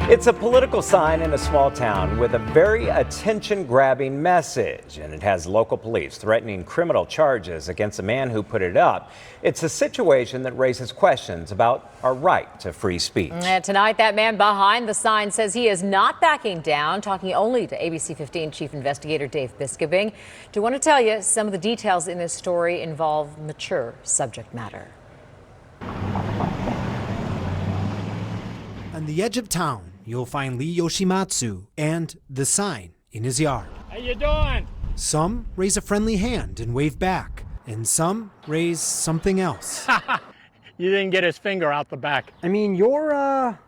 It's a political sign in a small town with a very attention-grabbing message, and it has local police threatening criminal charges against a man who put it up. It's a situation that raises questions about our right to free speech. And tonight, that man behind the sign says he is not backing down, talking only to ABC15 Chief Investigator Dave Biskobing. Do want to tell you some of the details in this story involve mature subject matter. On the edge of town, you'll find Lee Yoshimatsu and the sign in his yard. How you doing? Some raise a friendly hand and wave back, and some raise something else. You didn't get his finger out the back. I mean, you're a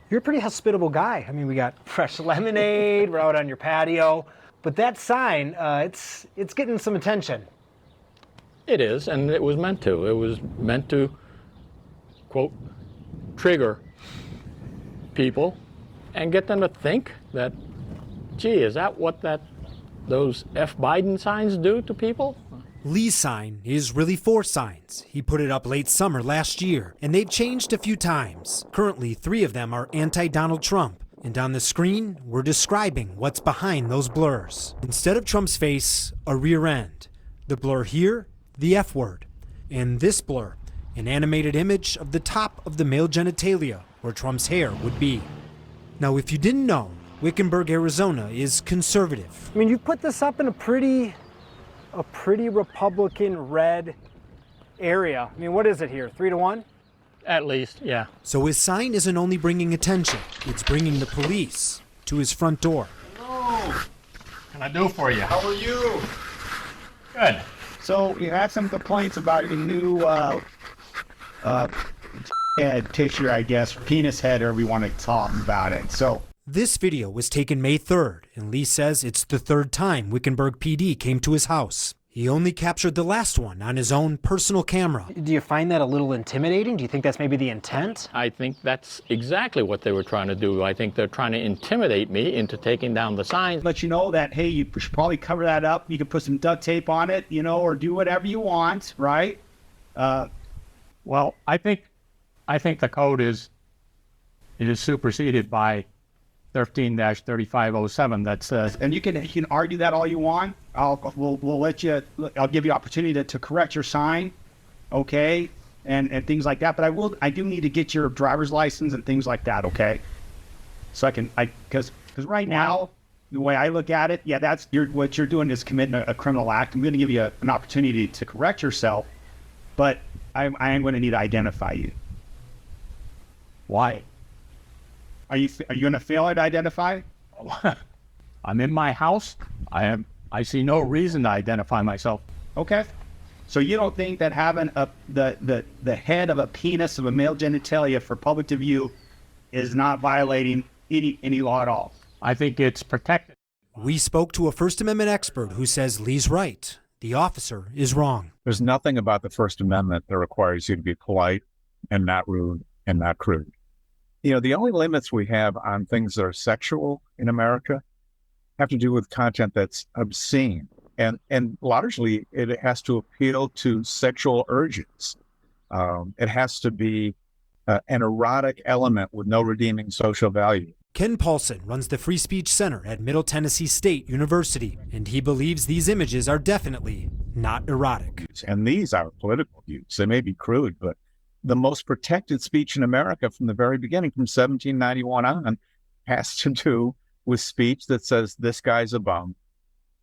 pretty hospitable guy. I mean, we got fresh lemonade, we're out on your patio, but that sign, it's getting some attention. It is, and it was meant to. It was meant to, quote, trigger people and get them to think that, gee, is that what those F. Biden signs do to people? Lee's sign is really 4 signs. He put it up late summer last year, and they've changed a few times. Currently, 3 of them are anti-Donald Trump, and on the screen, we're describing what's behind those blurs. Instead of Trump's face, a rear end. The blur here, the F word. And this blur, an animated image of the top of the male genitalia, where Trump's hair would be. Now, if you didn't know, Wickenburg, Arizona is conservative. I mean, you put this up in a pretty Republican red area. I mean, what is it here, 3-1? At least, yeah. So his sign isn't only bringing attention, it's bringing the police to his front door. Hello. What can I do for you? How are you? Good. So you had some complaints about your new head tissue, I guess, penis head, or we want to talk about it. So This video was taken May 3rd, and Lee says it's the 3rd time Wickenburg PD came to his house. He only captured the last one on his own personal camera. Do you find that a little intimidating? Do you think that's maybe the intent? I think that's exactly what they were trying to do. I think they're trying to intimidate me into taking down the signs. let you know that, hey, you should probably cover that up. You can put some duct tape on it, you know, or do whatever you want, right? Well, I think the code is superseded by 13-3507 that says, And you can argue that all you want. We'll let you. I'll give you opportunity to correct your sign, okay, and things like that. But I do need to get your driver's license and things like that, okay? So because right now, the way I look at it, yeah, what you're doing is committing a criminal act. I'm going to give you an opportunity to correct yourself, but I am going to need to identify you. why? Are you going to fail to identify? I'm in my house. I see no reason to identify myself. Okay. So you don't think that having the head of a penis of a male genitalia for public to view is not violating any law at all? I think it's protected. We spoke to a First Amendment expert who says Lee's right. The officer is wrong. There's nothing about the First Amendment that requires you to be polite and not rude and not crude. You know, the only limits we have on things that are sexual in America have to do with content that's obscene. And largely, it has to appeal to sexual urges. It has to be an erotic element with no redeeming social value. Ken Paulson runs the Free Speech Center at Middle Tennessee State University, and he believes these images are definitely not erotic. And these are political views. They may be crude, but the most protected speech in America from the very beginning, from 1791 on, has to do with speech that says, this guy's a bum,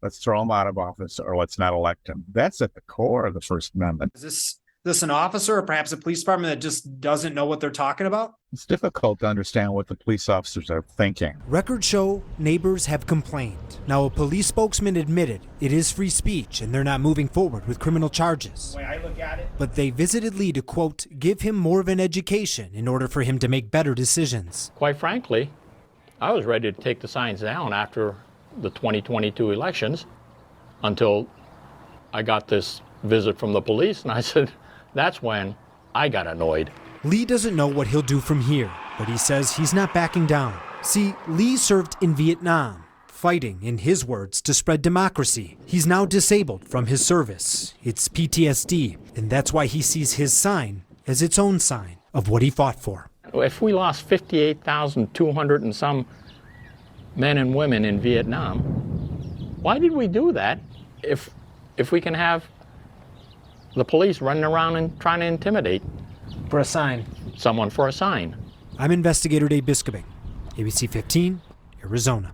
let's throw him out of office, or let's not elect him. That's at the core of the First Amendment. Is this an officer or perhaps a police department that just doesn't know what they're talking about? It's difficult to understand what the police officers are thinking. Records show neighbors have complained. Now, a police spokesman admitted it is free speech and they're not moving forward with criminal charges. The way I look at it, But they visited Lee to, quote, give him more of an education in order for him to make better decisions. Quite frankly, I was ready to take the signs down after the 2022 elections until I got this visit from the police, and I said, that's when I got annoyed. Lee doesn't know what he'll do from here, but he says he's not backing down. See, Lee served in Vietnam, fighting, in his words, to spread democracy. He's now disabled from his service. It's PTSD, and that's why he sees his sign as its own sign of what he fought for. If we lost 58,200 and some men and women in Vietnam, why did we do that if we can have the police running around and trying to intimidate For a sign. someone for a sign? I'm investigator Dave Biskobing, ABC 15, Arizona.